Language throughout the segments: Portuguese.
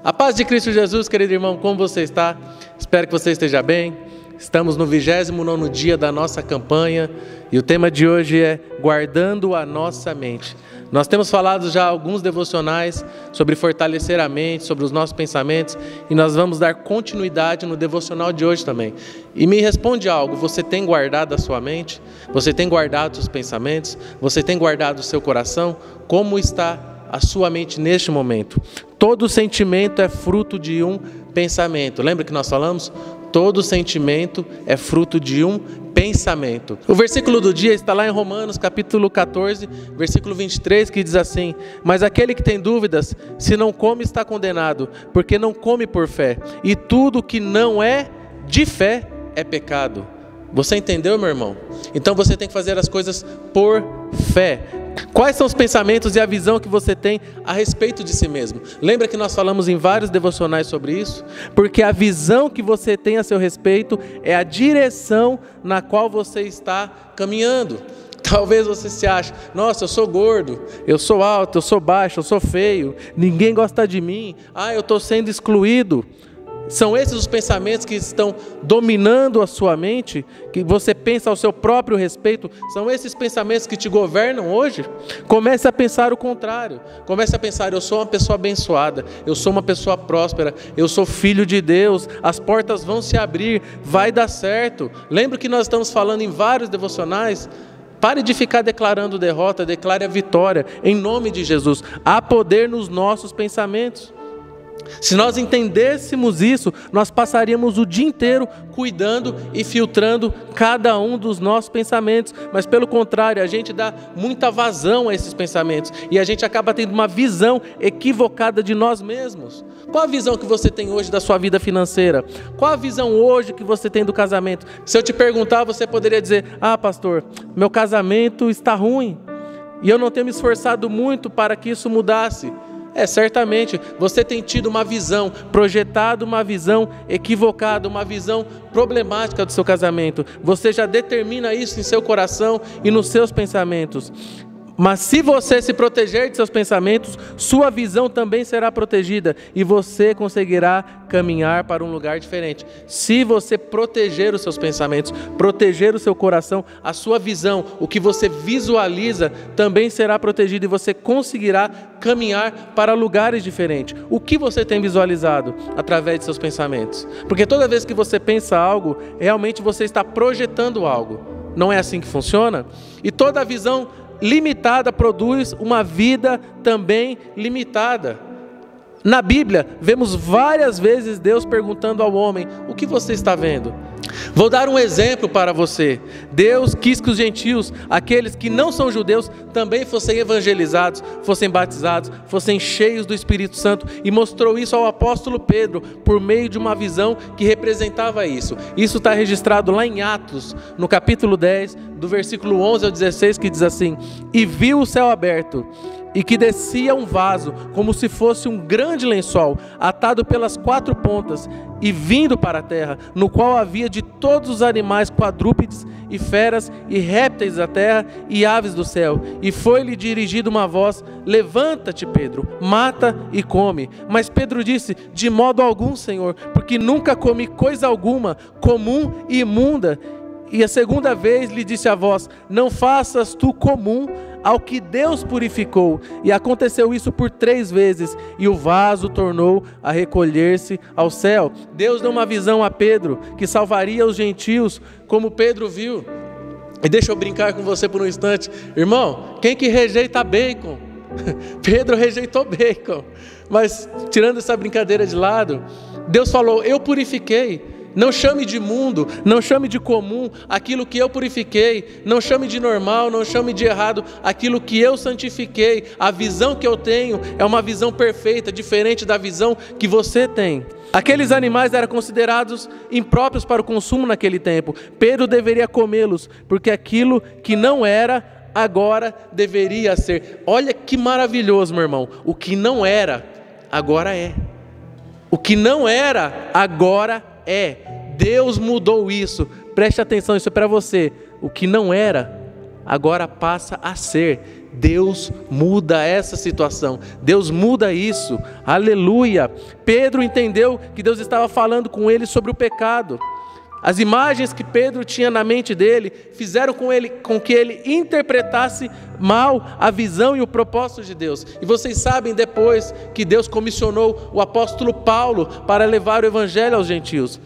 A paz de Cristo Jesus, querido irmão, como você está? Espero que você esteja bem. Estamos no 29º dia da nossa campanha e o tema de hoje é guardando a nossa mente. Nós temos falado já alguns devocionais sobre fortalecer a mente, sobre os nossos pensamentos, e nós vamos dar continuidade no devocional de hoje também. E me responde algo: você tem guardado a sua mente? Você tem guardado os pensamentos? Você tem guardado o seu coração? Como está a sua mente neste momento? Todo sentimento é fruto de um pensamento. Lembra que nós falamos? Todo sentimento é fruto de um pensamento. O versículo do dia está lá em Romanos, capítulo 14, versículo 23, que diz assim: mas aquele que tem dúvidas, se não come, está condenado, porque não come por fé. E tudo que não é de fé é pecado. Você entendeu, meu irmão? Então você tem que fazer as coisas por fé. Quais são os pensamentos e a visão que você tem a respeito de si mesmo? Lembra que nós falamos em vários devocionais sobre isso? Porque a visão que você tem a seu respeito é a direção na qual você está caminhando. Talvez você se ache: nossa, eu sou gordo, eu sou alto, eu sou baixo, eu sou feio, ninguém gosta de mim, eu estou sendo excluído. São esses os pensamentos que estão dominando a sua mente, que você pensa ao seu próprio respeito? São esses pensamentos que te governam hoje? Comece a pensar o contrário. Comece a pensar: eu sou uma pessoa abençoada, eu sou uma pessoa próspera, eu sou filho de Deus, as portas vão se abrir, vai dar certo. Lembra que nós estamos falando em vários devocionais? Pare de ficar declarando derrota, declare a vitória, em nome de Jesus. Há poder nos nossos pensamentos. Se nós entendêssemos isso, nós passaríamos o dia inteiro cuidando e filtrando cada um dos nossos pensamentos. Mas pelo contrário, a gente dá muita vazão a esses pensamentos e a gente acaba tendo uma visão equivocada de nós mesmos. Qual a visão que você tem hoje da sua vida financeira? Qual a visão hoje que você tem do casamento? Se eu te perguntar, você poderia dizer: pastor, meu casamento está ruim e eu não tenho me esforçado muito para que isso mudasse. Certamente, você tem tido uma visão, projetado uma visão equivocada, uma visão problemática do seu casamento. Você já determina isso em seu coração e nos seus pensamentos. Mas se você se proteger de seus pensamentos, sua visão também será protegida e você conseguirá caminhar para um lugar diferente. Se você proteger os seus pensamentos, proteger o seu coração, a sua visão, o que você visualiza também será protegido e você conseguirá caminhar para lugares diferentes. O que você tem visualizado através de seus pensamentos? Porque toda vez que você pensa algo, realmente você está projetando algo. Não é assim que funciona? E toda visão limitada produz uma vida também limitada. Na Bíblia, vemos várias vezes Deus perguntando ao homem: o que você está vendo? Vou dar um exemplo para você. Deus quis que os gentios, aqueles que não são judeus, também fossem evangelizados, fossem batizados, fossem cheios do Espírito Santo, e mostrou isso ao apóstolo Pedro por meio de uma visão que representava isso. Isso está registrado lá em Atos, no capítulo 10, do versículo 11 ao 16, que diz assim: e viu o céu aberto, e que descia um vaso, como se fosse um grande lençol, atado pelas 4 pontas, e vindo para a terra, no qual havia de todos os animais quadrúpedes, e feras, e répteis da terra, e aves do céu. E foi-lhe dirigida uma voz: levanta-te, Pedro, mata e come. Mas Pedro disse: de modo algum, Senhor, porque nunca comi coisa alguma comum e imunda. E a segunda vez lhe disse a voz: não faças tu comum ao que Deus purificou. E aconteceu isso por 3 vezes, e o vaso tornou a recolher-se ao céu. Deus deu uma visão a Pedro, que salvaria os gentios, como Pedro viu. E deixa eu brincar com você por um instante. Irmão, quem que rejeita bacon? Pedro rejeitou bacon. Mas tirando essa brincadeira de lado, Deus falou: eu purifiquei. Não chame de mundo, não chame de comum aquilo que eu purifiquei. Não chame de normal, não chame de errado aquilo que eu santifiquei. A visão que eu tenho é uma visão perfeita, diferente da visão que você tem. Aqueles animais eram considerados impróprios para o consumo naquele tempo. Pedro deveria comê-los, porque aquilo que não era, agora deveria ser. Olha que maravilhoso, meu irmão. O que não era, agora é. O que não era, agora é. Deus mudou isso. Preste atenção, isso é para você. O que não era, agora passa a ser. Deus muda essa situação, Deus muda isso, aleluia. Pedro entendeu que Deus estava falando com ele sobre o pecado. As imagens que Pedro tinha na mente dele fizeram com que ele interpretasse mal a visão e o propósito de Deus. E vocês sabem depois que Deus comissionou o apóstolo Paulo para levar o evangelho aos gentios.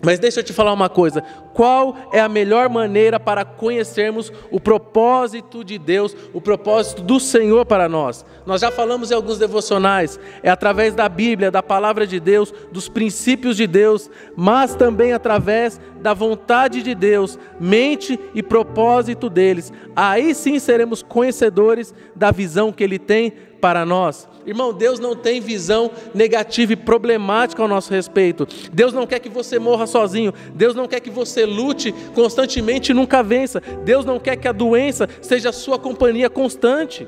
Mas deixa eu te falar uma coisa, qual é a melhor maneira para conhecermos o propósito de Deus, o propósito do Senhor para nós? Nós já falamos em alguns devocionais, é através da Bíblia, da palavra de Deus, dos princípios de Deus, mas também através da vontade de Deus, mente e propósito deles. Aí sim seremos conhecedores da visão que Ele tem para nós. Irmão, Deus não tem visão negativa e problemática ao nosso respeito. Deus não quer que você morra sozinho. Deus não quer que você lute constantemente e nunca vença. Deus não quer que a doença seja a sua companhia constante.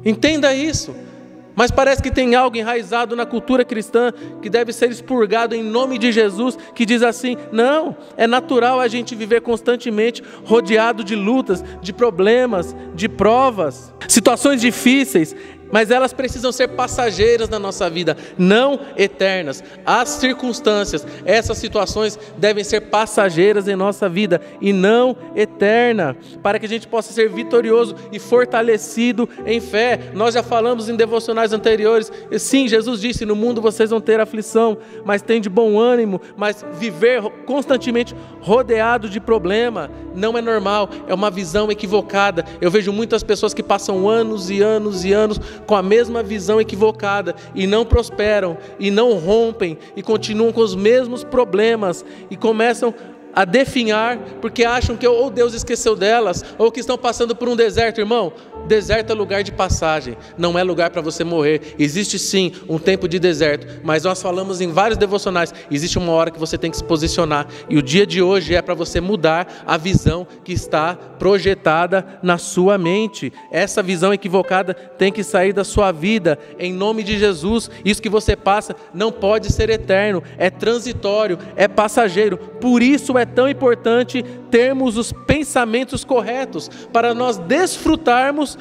Entenda isso. Mas parece que tem algo enraizado na cultura cristã que deve ser expurgado em nome de Jesus, que diz assim: não, é natural a gente viver constantemente rodeado de lutas, de problemas, de provas, situações difíceis, mas elas precisam ser passageiras na nossa vida, não eternas. As circunstâncias, essas situações devem ser passageiras em nossa vida e não eterna, para que a gente possa ser vitorioso e fortalecido em fé. Nós já falamos em devocionais anteriores, e sim, Jesus disse: no mundo vocês vão ter aflição, mas tem de bom ânimo. Mas viver constantemente rodeado de problema não é normal, é uma visão equivocada. Eu vejo muitas pessoas que passam anos e anos e anos com a mesma visão equivocada e não prosperam, e não rompem, e continuam com os mesmos problemas, e começam a definhar, porque acham que ou Deus esqueceu delas, ou que estão passando por um deserto. Irmão, deserto é lugar de passagem, não é lugar para você morrer. Existe sim um tempo de deserto, mas nós falamos em vários devocionais, existe uma hora que você tem que se posicionar, e o dia de hoje é para você mudar a visão que está projetada na sua mente. Essa visão equivocada tem que sair da sua vida, em nome de Jesus. Isso que você passa não pode ser eterno, é transitório, é passageiro. Por isso é tão importante termos os pensamentos corretos, para nós desfrutarmos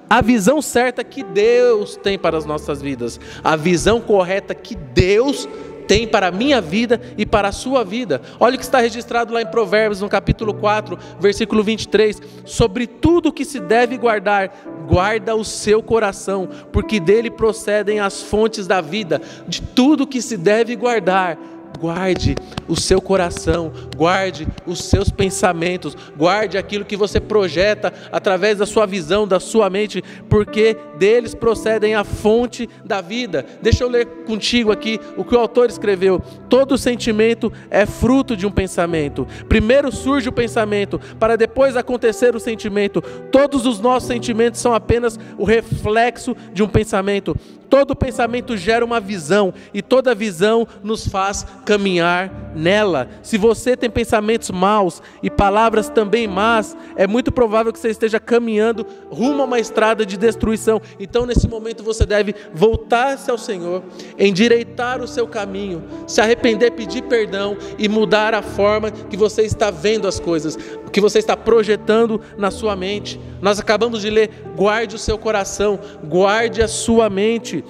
a visão certa que Deus tem para as nossas vidas, a visão correta que Deus tem para a minha vida e para a sua vida. Olha o que está registrado lá em Provérbios, no capítulo 4, versículo 23, sobre tudo que se deve guardar, guarda o seu coração, porque dele procedem as fontes da vida. De tudo que se deve guardar, guarde o seu coração, guarde os seus pensamentos, guarde aquilo que você projeta através da sua visão, da sua mente, porque deles procedem a fonte da vida. Deixa eu ler contigo aqui o que o autor escreveu. Todo sentimento é fruto de um pensamento. Primeiro surge o pensamento, para depois acontecer o sentimento. Todos os nossos sentimentos são apenas o reflexo de um pensamento. Todo pensamento gera uma visão, e toda visão nos faz caminhar nela. Se você tem pensamentos maus e palavras também más, é muito provável que você esteja caminhando rumo a uma estrada de destruição. Então nesse momento você deve voltar-se ao Senhor, endireitar o seu caminho, se arrepender, pedir perdão e mudar a forma que você está vendo as coisas, que você está projetando na sua mente. Nós acabamos de ler: guarde o seu coração, guarde a sua mente.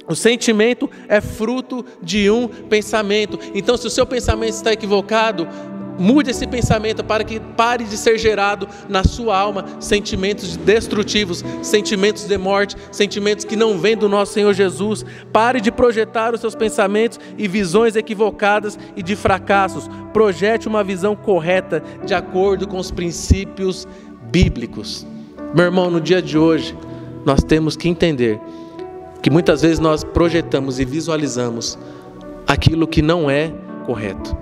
O sentimento é fruto de um pensamento. Então, se o seu pensamento está equivocado, mude esse pensamento para que pare de ser gerado na sua alma sentimentos destrutivos, sentimentos de morte, sentimentos que não vêm do nosso Senhor Jesus. Pare de projetar os seus pensamentos e visões equivocadas e de fracassos. Projete uma visão correta, de acordo com os princípios bíblicos. Meu irmão, no dia de hoje, nós temos que entender que muitas vezes nós projetamos e visualizamos aquilo que não é correto.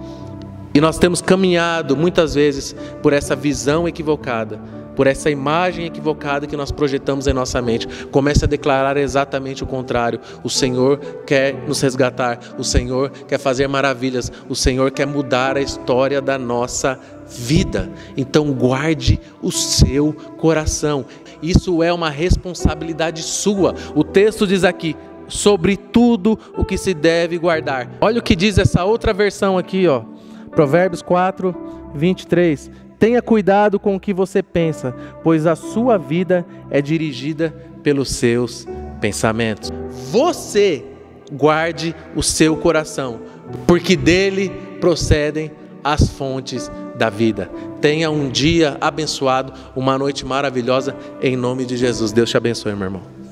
E nós temos caminhado muitas vezes por essa visão equivocada, por essa imagem equivocada que nós projetamos em nossa mente. Comece a declarar exatamente o contrário. O Senhor quer nos resgatar, o Senhor quer fazer maravilhas, o Senhor quer mudar a história da nossa vida. Então guarde o seu coração. Isso é uma responsabilidade sua. O texto diz aqui: sobre tudo o que se deve guardar. Olha o que diz essa outra versão aqui, ó. Provérbios 4, 23. Tenha cuidado com o que você pensa, pois a sua vida é dirigida pelos seus pensamentos. Você guarde o seu coração, porque dele procedem as fontes da vida. Tenha um dia abençoado, uma noite maravilhosa, em nome de Jesus. Deus te abençoe, meu irmão.